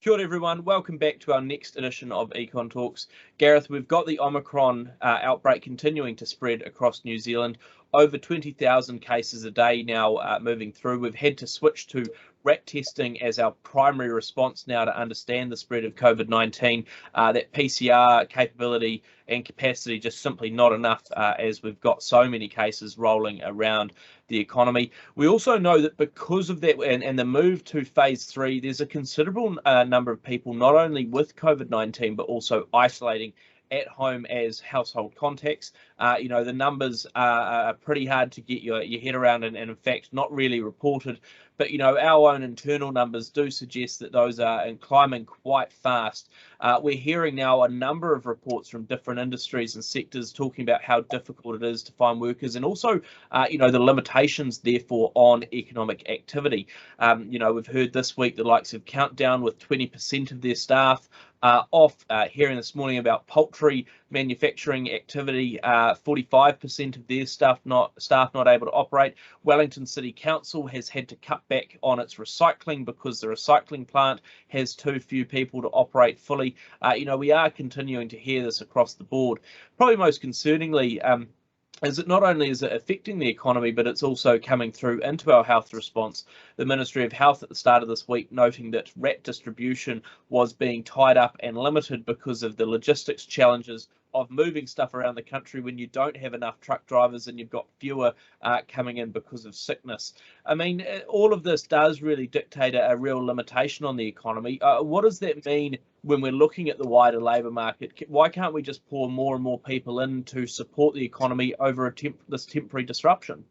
Kia ora everyone, welcome back to our next edition of Econ Talks. Gareth, we've got the Omicron outbreak continuing to spread across New Zealand. Over 20,000 cases a day now moving through. We've had to switch to RAT testing as our primary response now to understand the spread of COVID-19. That PCR capability and capacity just simply not enough as we've got so many cases rolling around the economy. We also know that because of that and the move to phase 3, there's a considerable number of people not only with COVID-19 but also isolating at home as household contacts. The numbers are pretty hard to get your head around and in fact not really reported. But, our own internal numbers do suggest that those are climbing quite fast. We're hearing now a number of reports from different industries and sectors talking about how difficult it is to find workers and also, the limitations, therefore, on economic activity. We've heard this week the likes of Countdown with 20% of their staff off. Hearing this morning about poultry manufacturing activity, 45% of their staff not able to operate. Wellington City Council has had to cut back on its recycling because the recycling plant has too few people to operate fully. We are continuing to hear this across the board. Probably most concerningly, is that not only is it affecting the economy, but it's also coming through into our health response. The Ministry of Health at the start of this week noting that RAT distribution was being tied up and limited because of the logistics challenges of moving stuff around the country when you don't have enough truck drivers and you've got fewer coming in because of sickness. I mean, all of this does really dictate a real limitation on the economy. What does that mean when we're looking at the wider labour market? Why can't we just pour more and more people in to support the economy over this temporary disruption?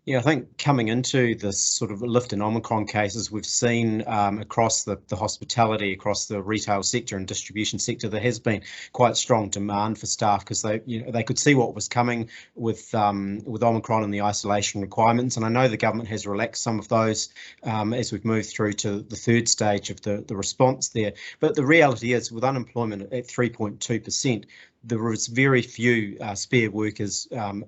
Yeah, I think coming into this sort of lift in Omicron cases, we've seen across the hospitality, across the retail sector and distribution sector, there has been quite strong demand for staff because they could see what was coming with Omicron and the isolation requirements. And I know the government has relaxed some of those as we've moved through to the third stage of the response there. But the reality is, with unemployment at 3.2%, there was very few spare workers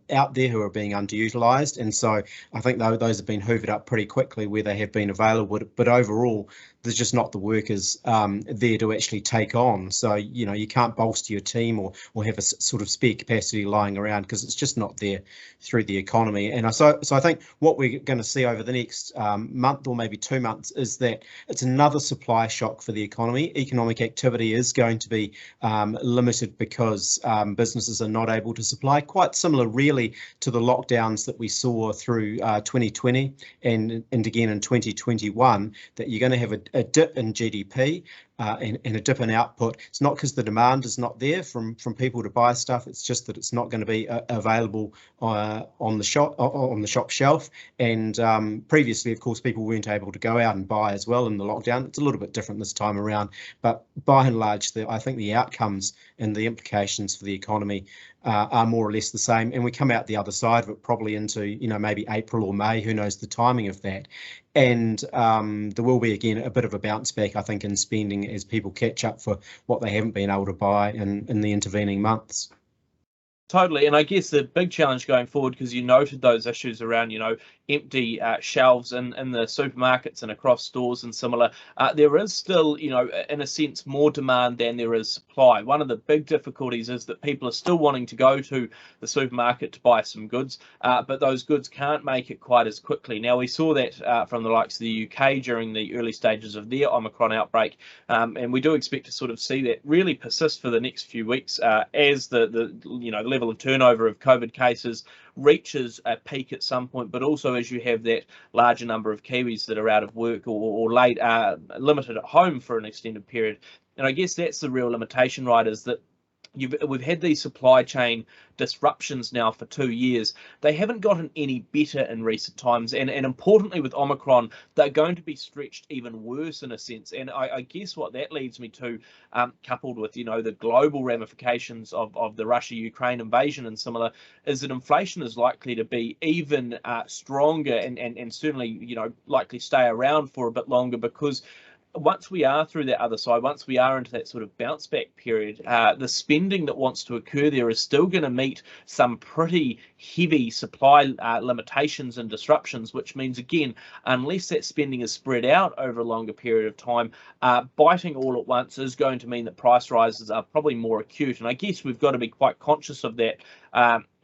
out there who are being underutilised, and so I think those have been hoovered up pretty quickly where they have been available. But overall, there's just not the workers there to actually take on. So you can't bolster your team or have a sort of spare capacity lying around because it's just not there through the economy. And so I think what we're going to see over the next month or maybe 2 months is that it's another supply shock for the economy. Economic activity is going to be limited because businesses are not able to supply, quite similar really to the lockdowns that we saw through 2020 and again in 2021, that you're going to have a dip in GDP and a dip in output. It's not because the demand is not there from people to buy stuff. It's just that it's not going to be available on the shop shelf. And previously, of course, people weren't able to go out and buy as well in the lockdown. It's a little bit different this time around, but by and large, I think the outcomes and the implications for the economy are more or less the same. And we come out the other side of it probably into maybe April or May. Who knows the timing of that? And there will be, again, a bit of a bounce back, I think, in spending as people catch up for what they haven't been able to buy in the intervening months. Totally, and I guess the big challenge going forward, because you noted those issues around, empty shelves in the supermarkets and across stores and similar, there is still, in a sense, more demand than there is supply. One of the big difficulties is that people are still wanting to go to the supermarket to buy some goods, but those goods can't make it quite as quickly. Now, we saw that from the likes of the UK during the early stages of their Omicron outbreak, and we do expect to sort of see that really persist for the next few weeks as the level of turnover of COVID cases reaches a peak at some point, but also as you have that larger number of Kiwis that are out of work or limited at home for an extended period. And I guess that's the real limitation, right, is that we've had these supply chain disruptions now for 2 years. They haven't gotten any better in recent times, and importantly with Omicron, they're going to be stretched even worse in a sense. And I guess what that leads me to, coupled with the global ramifications of the Russia-Ukraine invasion and similar, is that inflation is likely to be even stronger and certainly likely stay around for a bit longer, because once we are through that other side, once we are into that sort of bounce back period, the spending that wants to occur there is still going to meet some pretty heavy supply limitations and disruptions, which means, again, unless that spending is spread out over a longer period of time, biting all at once is going to mean that price rises are probably more acute. And I guess we've got to be quite conscious of that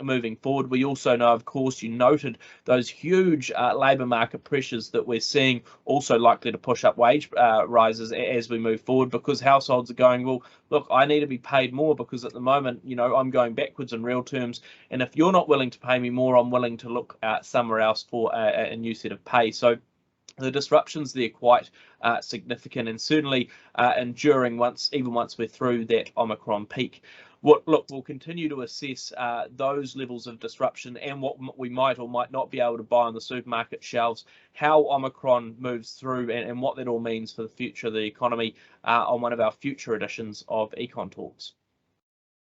moving forward. We also know, of course, you noted those huge labour market pressures that we're seeing, also likely to push up wage rises as we move forward, because households are going, well, look, I need to be paid more because at the moment, I'm going backwards in real terms, and if you're not willing to pay me more, I'm willing to look somewhere else for a new set of pay. So the disruptions there quite significant, and certainly enduring even once we're through that Omicron peak. We'll continue to assess those levels of disruption and what we might or might not be able to buy on the supermarket shelves, how Omicron moves through, and what that all means for the future of the economy on one of our future editions of Econ Talks.